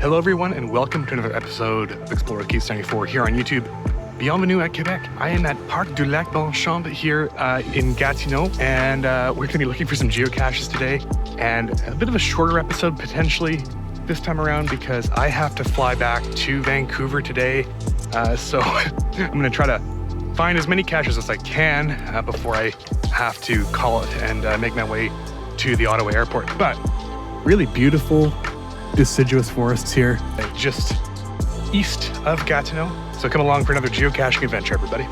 Hello everyone and welcome to another episode of Explorer Case 94 here on YouTube. Bienvenue at Quebec. I am at Parc du Lac Beauchamp here in Gatineau, and we're going to be looking for some geocaches today, and a bit of a shorter episode potentially this time around because I have to fly back to Vancouver today. So I'm going to try to find as many caches as I can before I have to call it and make my way to the Ottawa airport. But really beautiful deciduous forests here, just east of Gatineau. So come along for another geocaching adventure, everybody.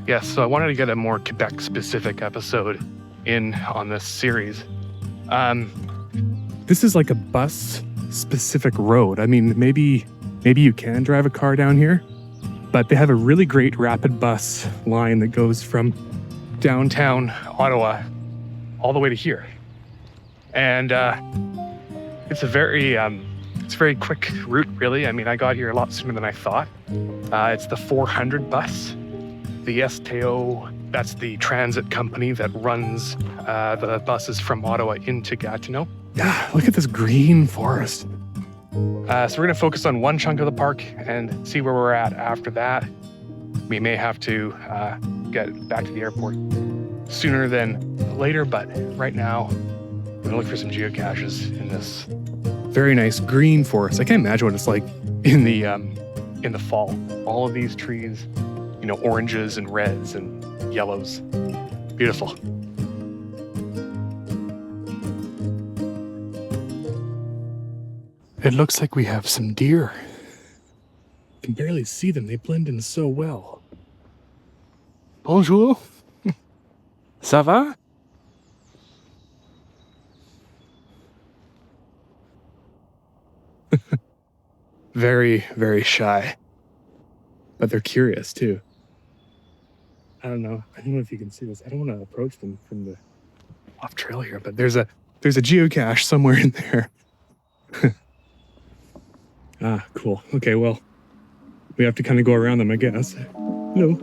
Yes, so I wanted to get a more Quebec-specific episode in on this series. This is like a bus-specific road. I mean, maybe you can drive a car down here, but they have a really great rapid bus line that goes from downtown Ottawa all the way to here. And it's a very quick route, really. I mean, I got here a lot sooner than I thought. It's the 400 bus. The STO, that's the transit company that runs the buses from Ottawa into Gatineau. Yeah, look at this green forest. So we're gonna focus on one chunk of the park and see where we're at after that. We may have to get back to the airport sooner than later, but right now, we're gonna look for some geocaches in this very nice green forest. I can't imagine what it's like in the fall. All of these trees, you know, oranges and reds and yellows. Beautiful. It looks like we have some deer. I can barely see them. They blend in so well. Bonjour. Ça va? Very, very shy. But they're curious too. I don't know if you can see this. I don't want to approach them from the off trail here, but there's a geocache somewhere in there. Ah, cool. Okay, well, we have to kind of go around them, I guess. Hello.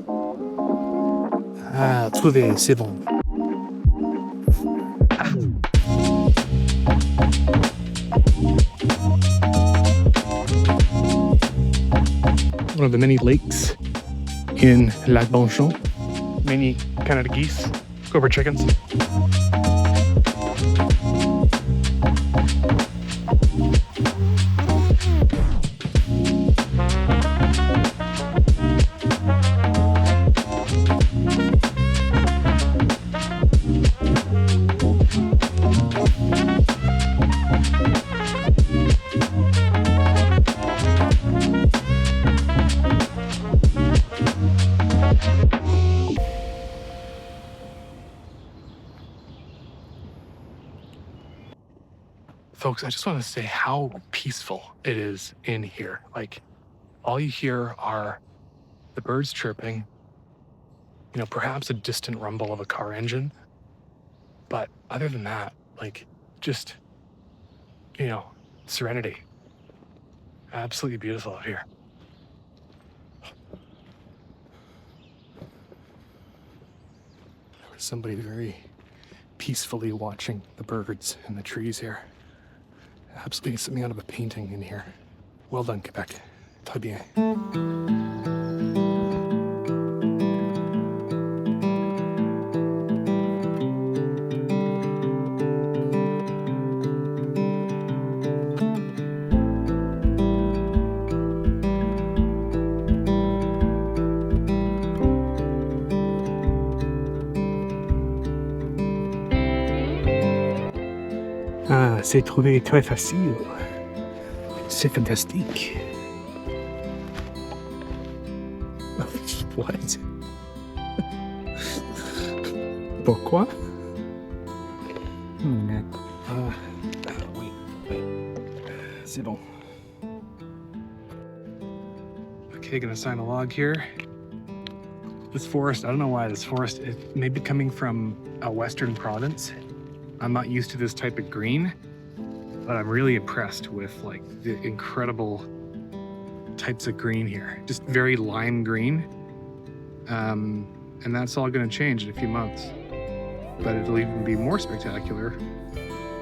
Ah, trouvé, c'est bon. One of the many lakes in Lac Beauchamp. Many Canada geese, Cobra chickens. Folks, I just want to say how peaceful it is in here. Like, all you hear are the birds chirping, you know, perhaps a distant rumble of a car engine. But other than that, like, just, you know, serenity. Absolutely beautiful out here. There was somebody very peacefully watching the birds and the trees here. Absolutely something out of a painting in here. Well done, Quebec. Très bien. Ah, c'est trouvé très facile. C'est fantastique. What? Pourquoi? Oui. C'est bon. Okay, gonna sign a log here. This forest, I don't know why this forest, it may be coming from a western province. I'm not used to this type of green, But I'm really impressed with like the incredible types of green here. Just very lime green. And that's all going to change in a few months. But it'll even be more spectacular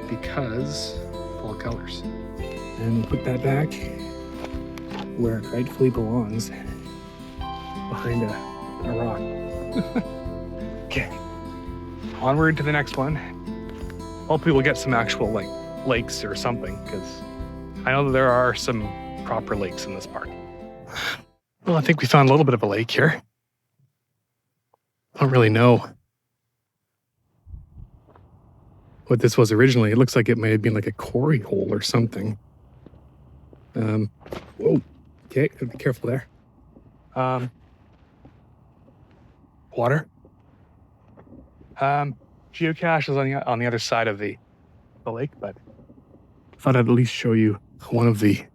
because fall colors. And we'll put that back where it rightfully belongs, behind a rock. Okay, onward to the next one. Hopefully we'll get some actual like lakes or something, because I know that there are some proper lakes in this park. Well, I think we found a little bit of a lake here. I don't really know what this was originally. It looks like it may have been like a quarry hole or something. Whoa, okay, gotta be careful there. Water. Geocache is on the other side of the lake, but I thought I'd at least show you one of the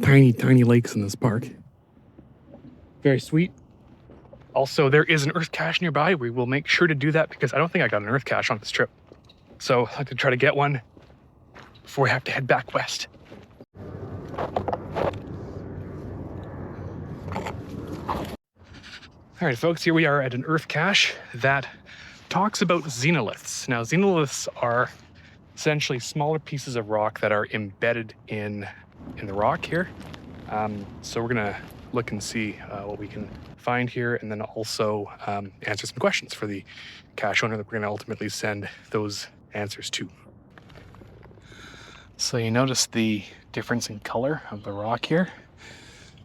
tiny lakes in this park. Very sweet. Also, there is an earth cache nearby. We will make sure to do that because I don't think I got an earth cache on this trip. So I'd like to try to get one before we have to head back west. All right, folks, here we are at an earth cache that talks about xenoliths. Now, xenoliths are essentially smaller pieces of rock that are embedded in the rock here. So we're gonna look and see what we can find here, and then also answer some questions for the cache owner that we're gonna ultimately send those answers to. So you notice the difference in color of the rock here.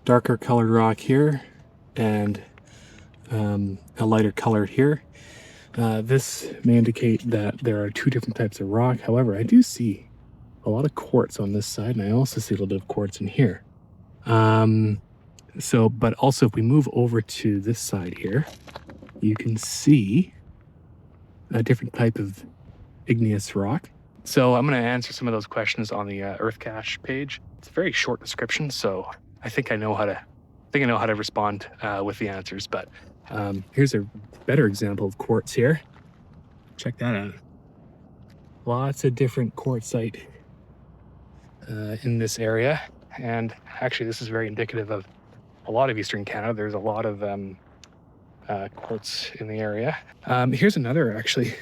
Darker colored rock here, and a lighter color here. This may indicate that there are two different types of rock. However, I do see a lot of quartz on this side, and I also see a little bit of quartz in here. But also if we move over to this side here, you can see a different type of igneous rock. So I'm going to answer some of those questions on the Earth Cache page. It's a very short description, so I think I know how to respond with the answers. But here's a better example of quartz here. Check that out. Lots of different quartzite in this area, and actually this is very indicative of a lot of Eastern Canada. There's a lot of quartz in the area. Here's another actually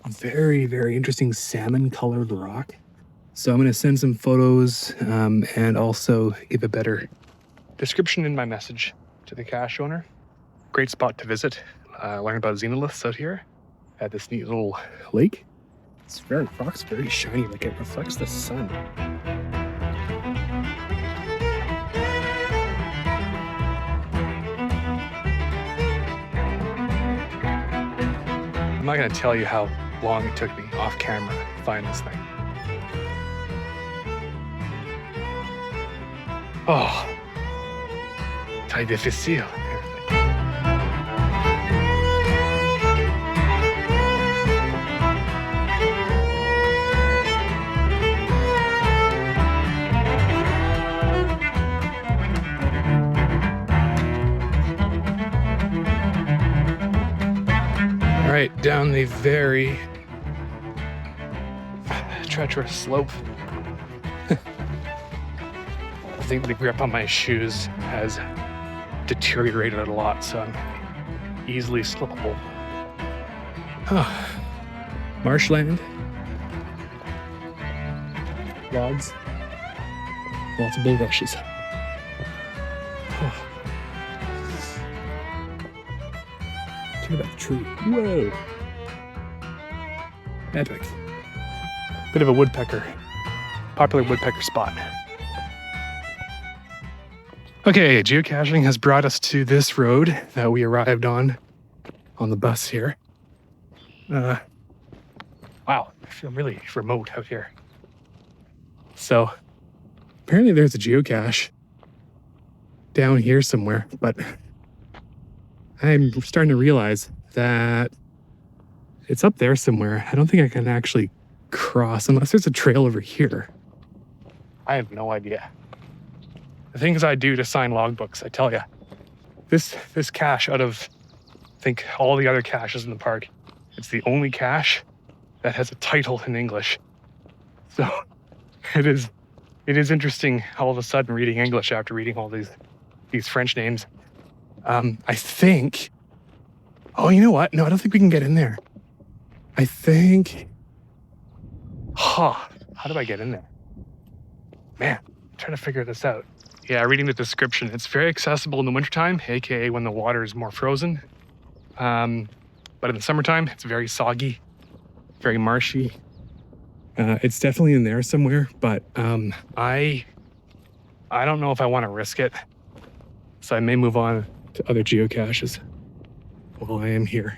very interesting salmon colored rock. So I'm going to send some photos and also give a better description in my message to the cache owner. Great spot to visit, learn about xenoliths out here at this neat little lake. Rock's very shiny, like it reflects the sun. I'm not going to tell you how long it took me off camera to find this thing. Oh, très difficile. All right, down the very treacherous slope. I think the grip on my shoes has deteriorated a lot, so I'm easily slippable. Oh, marshland, logs, lots of bulrushes. Oh. Check out that tree. Whoa! Epic. Bit of a woodpecker. Popular woodpecker spot. Okay, geocaching has brought us to this road that we arrived on the bus here. Wow, I feel really remote out here. So, apparently there's a geocache down here somewhere, but I'm starting to realize that it's up there somewhere. I don't think I can actually cross unless there's a trail over here. I have no idea. The things I do to sign logbooks, I tell you. This cache, out of, I think, all the other caches in the park, it's the only cache that has a title in English. So It is interesting all of a sudden reading English after reading all these French names. I think, oh, you know what? No, I don't think we can get in there. I think, how do I get in there? Man, I'm trying to figure this out. Yeah, reading the description, it's very accessible in the wintertime, aka when the water is more frozen. But in the summertime, it's very soggy, very marshy. It's definitely in there somewhere, but I don't know if I want to risk it. So I may move on to other geocaches while I am here.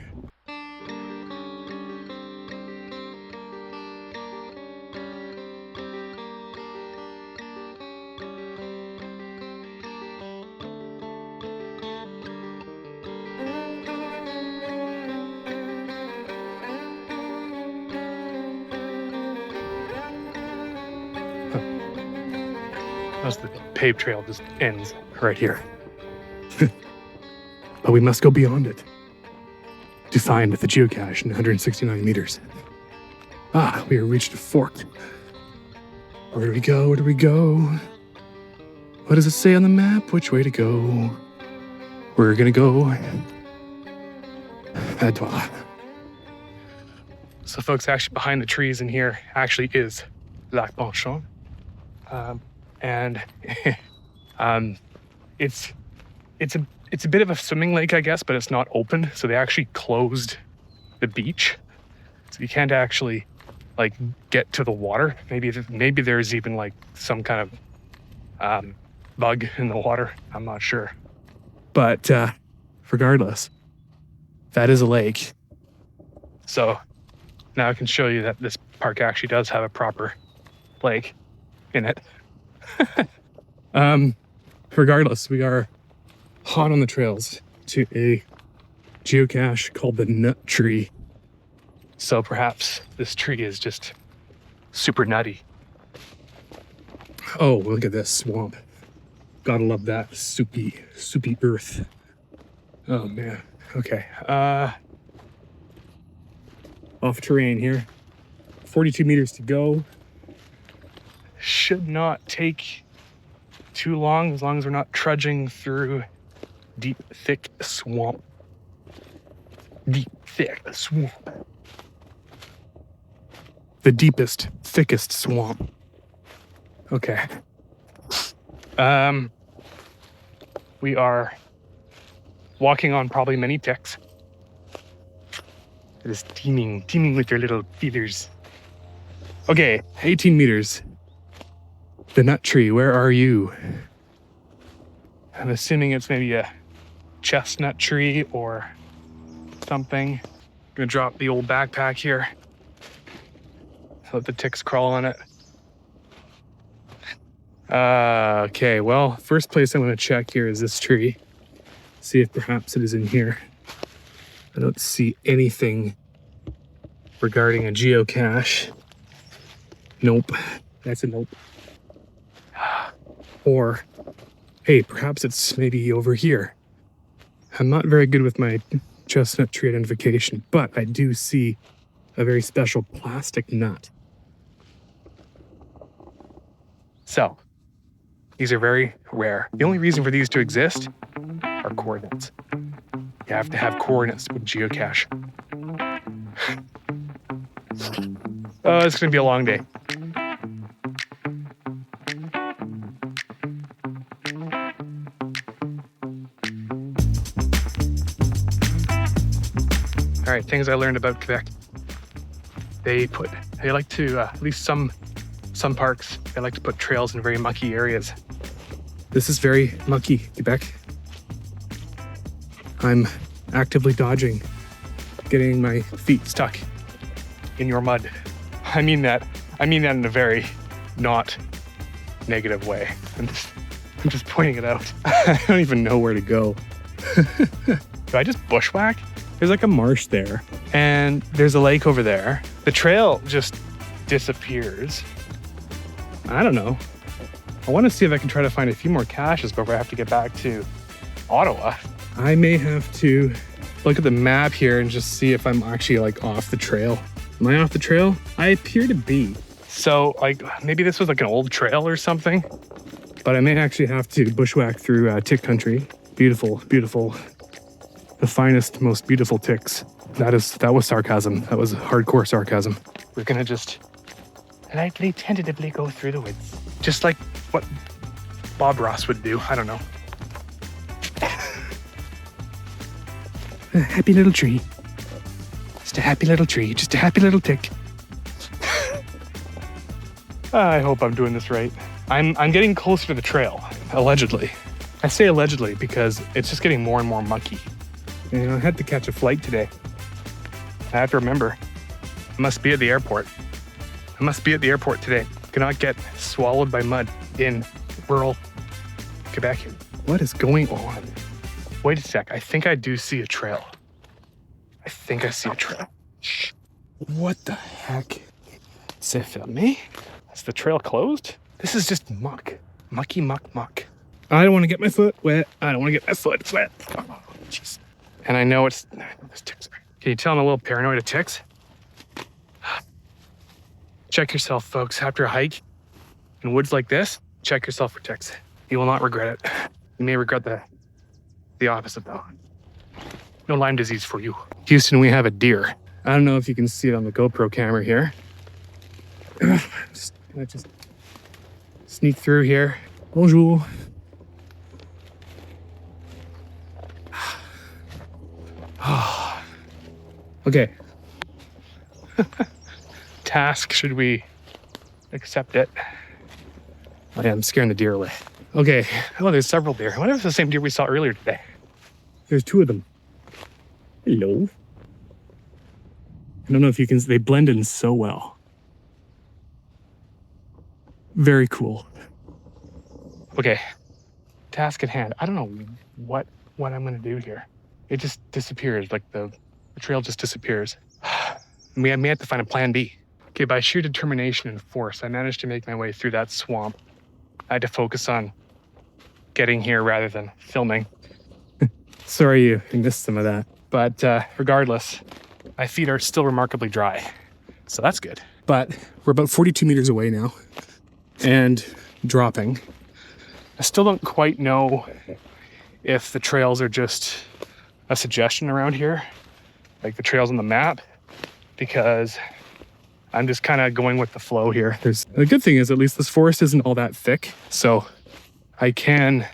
The paved trail just ends right here. But we must go beyond it to find the geocache in 169 meters. We have reached a fork. Where do we go? Where do we go? What does it say on the map? Which way to go? We're gonna go à droite. So folks, actually behind the trees in here actually is Lac Beauchamp. And it's a bit of a swimming lake, I guess, but it's not open. So they actually closed the beach, so you can't actually like get to the water. Maybe there's even like some kind of bug in the water. I'm not sure. But regardless, that is a lake. So now I can show you that this park actually does have a proper lake in it. Regardless, we are hot on the trails to a geocache called the Nut Tree. So perhaps this tree is just super nutty. Oh, look at this swamp. Gotta love that soupy earth. Oh man. Okay. Off terrain here. 42 meters to go. Should not take too long as we're not trudging through deep, thick swamp. Deep, thick swamp. The deepest, thickest swamp. Okay. We are walking on probably many ticks. It is teeming with their little feeders. Okay, 18 meters. The Nut Tree, where are you? I'm assuming it's maybe a chestnut tree or something. I'm gonna drop the old backpack here. Let the ticks crawl on it. Okay, well, first place I'm gonna check here is this tree. See if perhaps it is in here. I don't see anything regarding a geocache. Nope, that's a nope. Or, hey, perhaps it's maybe over here. I'm not very good with my chestnut tree identification, but I do see a very special plastic nut. So, these are very rare. The only reason for these to exist are coordinates. You have to have coordinates with geocache. It's gonna be a long day. All right, things I learned about Quebec. They like to, at least some parks, they like to put trails in very mucky areas. This is very mucky, Quebec. I'm actively dodging getting my feet stuck in your mud. I mean that in a very not negative way. I'm just pointing it out. I don't even know where to go. Do I just bushwhack? There's like a marsh there, and there's a lake over there. The trail just disappears. I don't know. I want to see if I can try to find a few more caches before I have to get back to Ottawa. I may have to look at the map here and just see if I'm actually like off the trail. Am I off the trail? I appear to be. So like maybe this was like an old trail or something, but I may actually have to bushwhack through tick country. Beautiful, beautiful. The finest, most beautiful ticks. That was sarcasm. That was hardcore sarcasm. We're gonna just lightly, tentatively go through the woods. Just like what Bob Ross would do. I don't know. A happy little tree. Just a happy little tree. Just a happy little tick. I hope I'm doing this right. I'm getting closer to the trail, allegedly. I say allegedly because it's just getting more and more mucky. You know, I had to catch a flight today. I have to remember, I must be at the airport. I must be at the airport today. Cannot get swallowed by mud in rural Quebec. What is going on? Wait a sec, I think I do see a trail. I think I see a trail. Shh. What the heck? C'est fermé? Is the trail closed? This is just muck. Mucky muck muck. I don't want to get my foot wet. I don't want to get my foot wet. Oh, jeez. And I know there's ticks. Can you tell I'm a little paranoid of ticks? Check yourself, folks. After a hike in woods like this, check yourself for ticks. You will not regret it. You may regret the opposite, though. No Lyme disease for you. Houston, we have a deer. I don't know if you can see it on the GoPro camera here. Just sneak through here. Bonjour. Okay. Task, should we accept it? Oh yeah, I'm scaring the deer away. Okay, oh, there's several deer. I wonder if it's the same deer we saw earlier today. There's two of them. Hello. I don't know if you can, they blend in so well. Very cool. Okay, task at hand. I don't know what I'm gonna do here. It just disappears, like the trail just disappears. We may have to find a plan B. Okay, by sheer determination and force, I managed to make my way through that swamp. I had to focus on getting here rather than filming. Sorry you missed some of that. But regardless, my feet are still remarkably dry. So that's good. But we're about 42 meters away now and dropping. I still don't quite know if the trails are just a suggestion around here, like the trails on the map, because I'm just kind of going with the flow here. The good thing is at least this forest isn't all that thick, so I can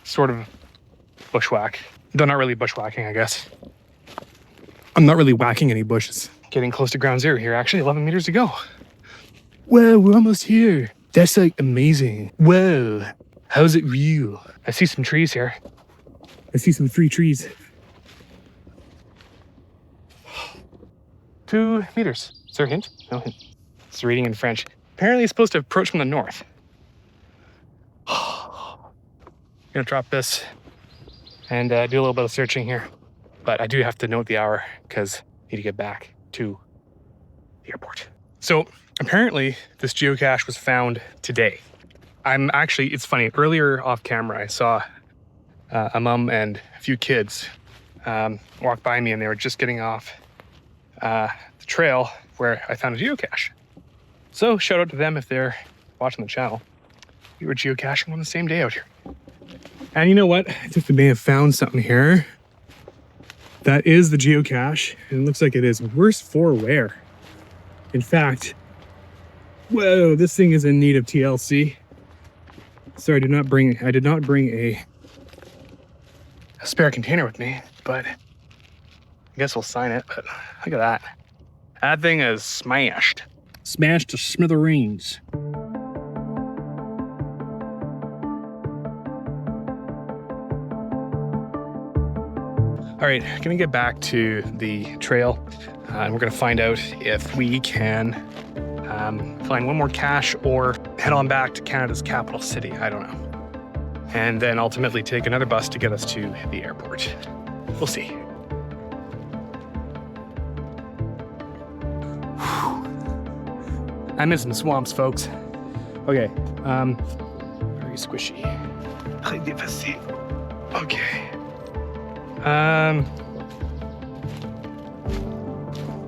sort of bushwhack. Though not really bushwhacking, I guess. I'm not really whacking any bushes. Getting close to ground zero here, actually 11 meters to go. Whoa, we're almost here. That's like amazing. Whoa, how's it real? I see some trees here. I see some free trees. 2 meters. Is there a hint? No hint. It's reading in French. Apparently it's supposed to approach from the north. I'm gonna drop this and do a little bit of searching here. But I do have to note the hour because I need to get back to the airport. So apparently this geocache was found today. It's funny, earlier off camera, I saw a mom and a few kids walk by me and they were just getting off the trail where I found a geocache. So shout out to them if they're watching the channel. We were geocaching on the same day out here. And you know what? I think we may have found something here. That is the geocache. And it looks like it is worse for wear. In fact, whoa, this thing is in need of TLC. Sorry, I did not bring a spare container with me, but I guess we'll sign it. But look at that. That thing is smashed. Smashed to smithereens. All right, gonna get back to the trail and we're gonna find out if we can find one more cache or head on back to Canada's capital city, I don't know. And then ultimately take another bus to get us to the airport. We'll see. I'm in some swamps, folks. Okay, very squishy. Okay.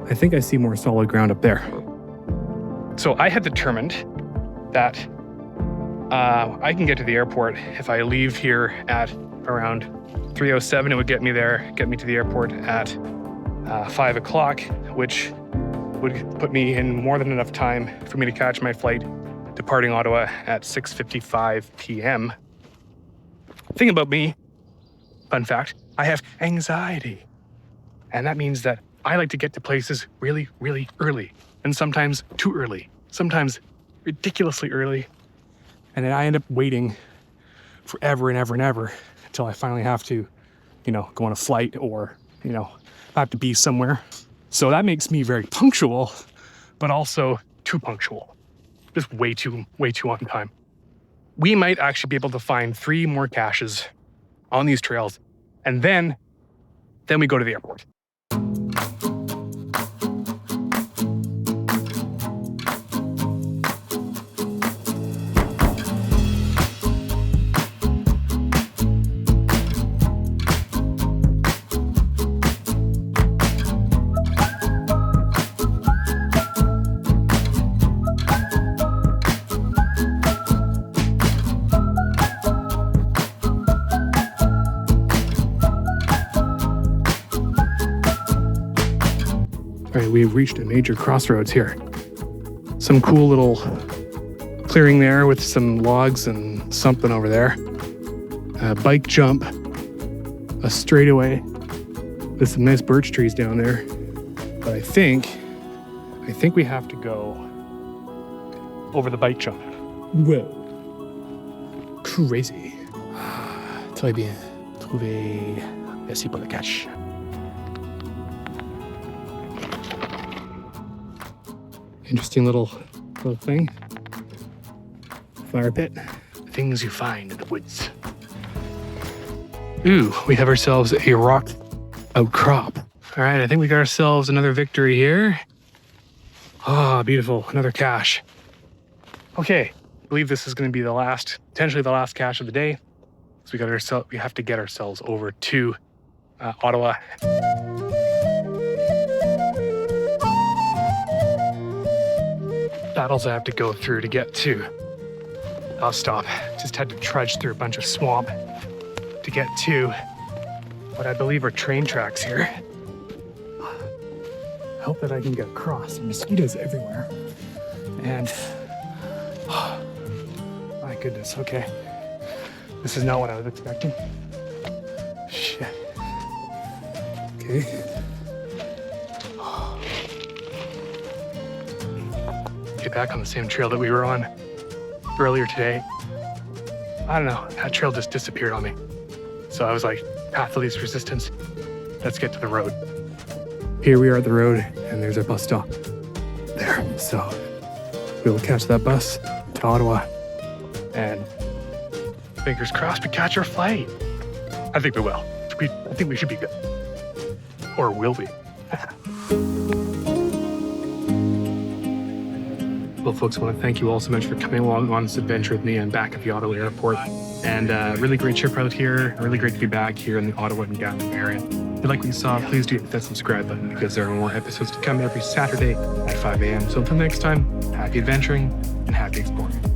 I think I see more solid ground up there. So I had determined that I can get to the airport if I leave here at around 3:07. It would get me to the airport at 5 o'clock, which would put me in more than enough time for me to catch my flight departing Ottawa at 6:55 p.m. Thing about me, fun fact, I have anxiety. And that means that I like to get to places really, really early, and sometimes too early, sometimes ridiculously early. And then I end up waiting forever and ever and ever until I finally have to, go on a flight or, have to be somewhere. So that makes me very punctual, but also too punctual. Just way too on time. We might actually be able to find 3 more caches on these trails, and then we go to the airport. All right, we've reached a major crossroads here. Some cool little clearing there with some logs and something over there. A bike jump, a straightaway with some nice birch trees down there. But I think we have to go over the bike jump. Whoa. Crazy. Très bien. Trouvé. Merci pour le cache. Interesting little thing. Fire pit. Things you find in the woods. Ooh, we have ourselves a rock outcrop. All right, I think we got ourselves another victory here. Ah, beautiful, another cache. Okay, I believe this is gonna be potentially the last cache of the day. So we have to get ourselves over to Ottawa. Battles I have to go through to get to bus stop. Just had to trudge through a bunch of swamp to get to what I believe are train tracks here. I hope that I can get across. Mosquitoes everywhere. And my goodness, okay. This is not what I was expecting. Shit. Okay. Get back on the same trail that we were on earlier today. I don't know, that trail just disappeared on me. So I was like, path of least resistance, let's get to the road. Here we are at the road, and there's our bus stop there. So we will catch that bus to Ottawa, and fingers crossed we catch our flight. I think we will. I think we should be good. Or will be. Well, folks, I want to thank you all so much for coming along on this adventure with me. I'm back at the Ottawa airport, and really great trip out here. Really great to be back here in the Ottawa and Gatineau area. If you like what you saw, please do hit that subscribe button because there are more episodes to come every Saturday at 5 a.m. So until next time, happy adventuring and happy exploring.